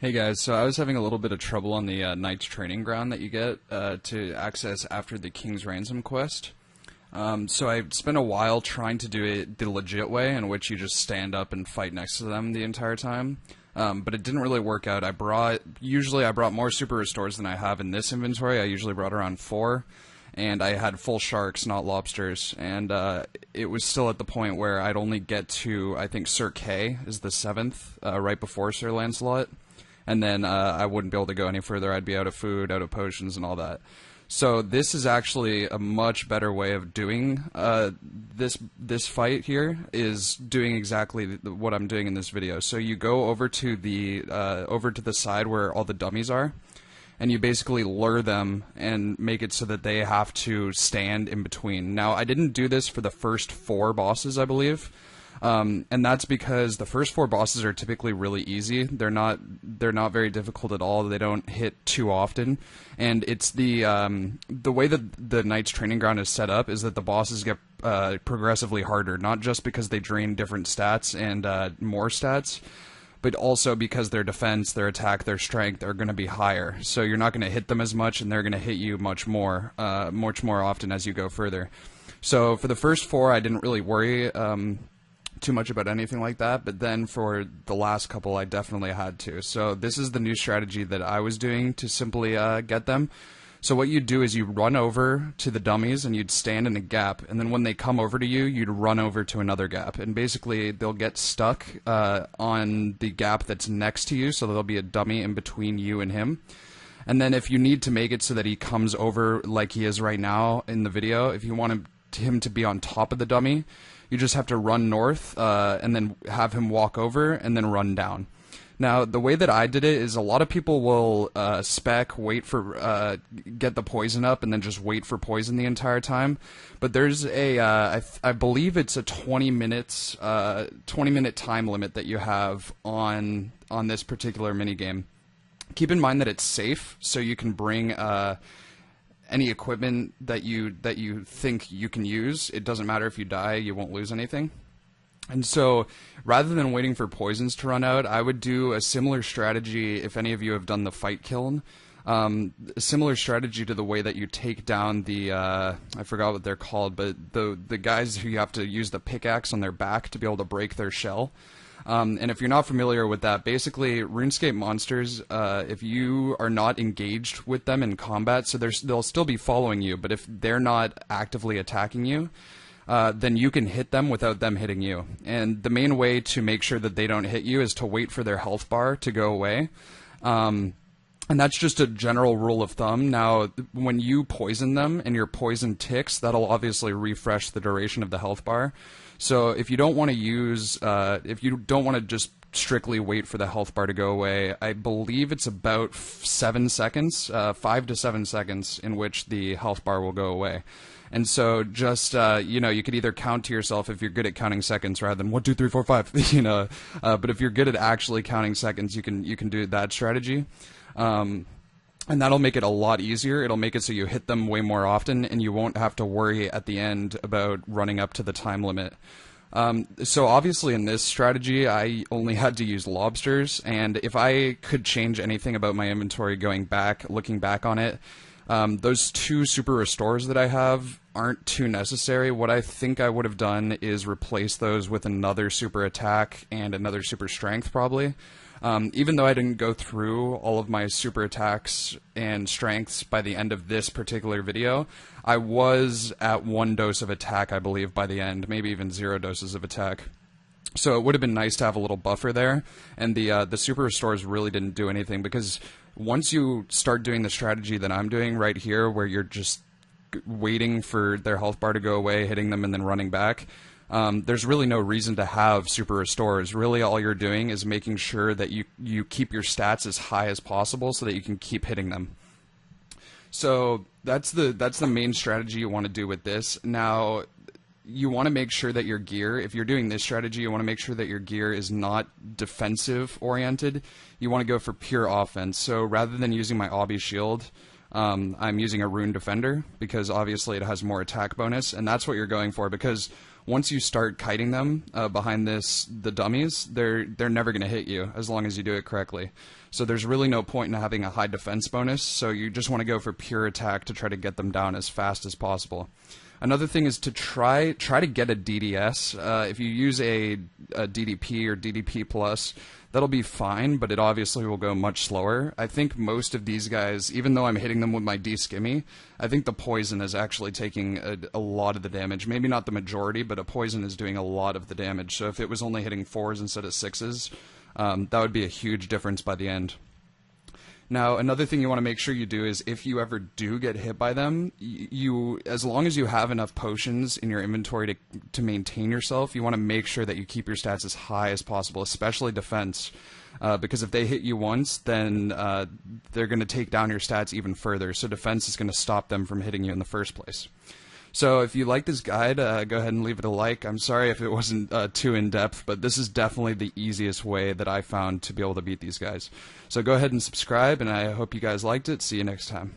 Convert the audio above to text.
Hey guys, so I was having a little bit of trouble on the Knight's Training Ground that you get to access after the King's Ransom quest. So I spent a while trying to do it the legit way, in which you just stand up and fight next to them the entire time. But it didn't really work out. Usually I brought more super restores than I have in this inventory. I usually brought around 4, and I had full sharks, not lobsters. And it was still at the point where I'd only get to, I think Sir Kay is the 7th, right before Sir Lancelot. And then I wouldn't be able to go any further. I'd be out of food, out of potions, and all that. So this is actually a much better way of doing this fight here, is doing exactly what I'm doing in this video. So you go over to the side where all the dummies are, and you basically lure them and make it so that they have to stand in between. Now, I didn't do this for the first 4 bosses, I believe. And that's because the first 4 bosses are typically really easy. They're not very difficult at all. They don't hit too often, and it's the way that the Knight's Training Ground is set up is that the bosses get progressively harder, not just because they drain different stats and more stats, but also because their defense, their attack, their strength are going to be higher. So you're not going to hit them as much, and they're going to hit you much more often as you go further. So for the first 4, I didn't really worry too much about anything like that, but then for the last couple I definitely had to. So this is the new strategy that I was doing to simply get them. So what you'd do is you run over to the dummies and you'd stand in a gap, and then when they come over to you, you'd run over to another gap, and basically they'll get stuck on the gap that's next to you, so there'll be a dummy in between you and him. And then if you need to make it so that he comes over like he is right now in the video, if you want him to be on top of the dummy, you just have to run north and then have him walk over and then run down. Now, the way that I did it is a lot of people will wait for, get the poison up and then just wait for poison the entire time. But there's I believe it's a 20 minute time limit that you have on this particular minigame. Keep in mind that it's safe, so you can bring any equipment that you think you can use. It doesn't matter if you die, you won't lose anything. And so rather than waiting for poisons to run out, I would do a similar strategy if any of you have done the fight kiln. A similar strategy to the way that you take down the I forgot what they're called, but the guys who you have to use the pickaxe on their back to be able to break their shell. And if you're not familiar with that, basically RuneScape monsters, if you are not engaged with them in combat, so they'll still be following you, but if they're not actively attacking you, then you can hit them without them hitting you. And the main way to make sure that they don't hit you is to wait for their health bar to go away. And that's just a general rule of thumb. Now, when you poison them and your poison ticks, that'll obviously refresh the duration of the health bar. So if you don't want to just strictly wait for the health bar to go away, I believe it's about 7 seconds, 5 to 7 seconds in which the health bar will go away. And so just, you could either count to yourself if you're good at counting seconds rather than 1, 2, 3, 4, 5, but if you're good at actually counting seconds, you can do that strategy. And that'll make it a lot easier. It'll make it so you hit them way more often, and you won't have to worry at the end about running up to the time limit. So obviously in this strategy, I only had to use lobsters, and if I could change anything about my inventory looking back on it, those 2 super restores that I have aren't too necessary. What I think I would have done is replace those with another super attack and another super strength, probably. Even though I didn't go through all of my super attacks and strengths by the end of this particular video, I was at 1 dose of attack, I believe, by the end, maybe even 0 doses of attack. So it would have been nice to have a little buffer there, and the super restores really didn't do anything, because once you start doing the strategy that I'm doing right here, where you're just waiting for their health bar to go away, hitting them, and then running back, there's really no reason to have super restores. Really all you're doing is making sure that you keep your stats as high as possible so that you can keep hitting them. So that's the main strategy you want to do with this. Now, you want to make sure that your gear, if you're doing this strategy, you want to make sure that your gear is not defensive oriented. You want to go for pure offense. So rather than using my obby shield, I'm using a rune defender because obviously it has more attack bonus, and that's what you're going for, because once you start kiting them behind the dummies, they're never going to hit you as long as you do it correctly. So there's really no point in having a high defense bonus, so you just want to go for pure attack to try to get them down as fast as possible. Another thing is to try to get a DDS. If you use a DDP or DDP plus, that'll be fine, but it obviously will go much slower. I think most of these guys, even though I'm hitting them with my D-Skimmy, I think the poison is actually taking a lot of the damage. Maybe not the majority, but a poison is doing a lot of the damage. So if it was only hitting 4s instead of 6s, that would be a huge difference by the end. Now, another thing you want to make sure you do is if you ever do get hit by them, as long as you have enough potions in your inventory to maintain yourself, you want to make sure that you keep your stats as high as possible, especially defense. Because if they hit you once, then they're going to take down your stats even further. So defense is going to stop them from hitting you in the first place. So if you like this guide, go ahead and leave it a like. I'm sorry if it wasn't too in-depth, but this is definitely the easiest way that I found to be able to beat these guys. So go ahead and subscribe, and I hope you guys liked it. See you next time.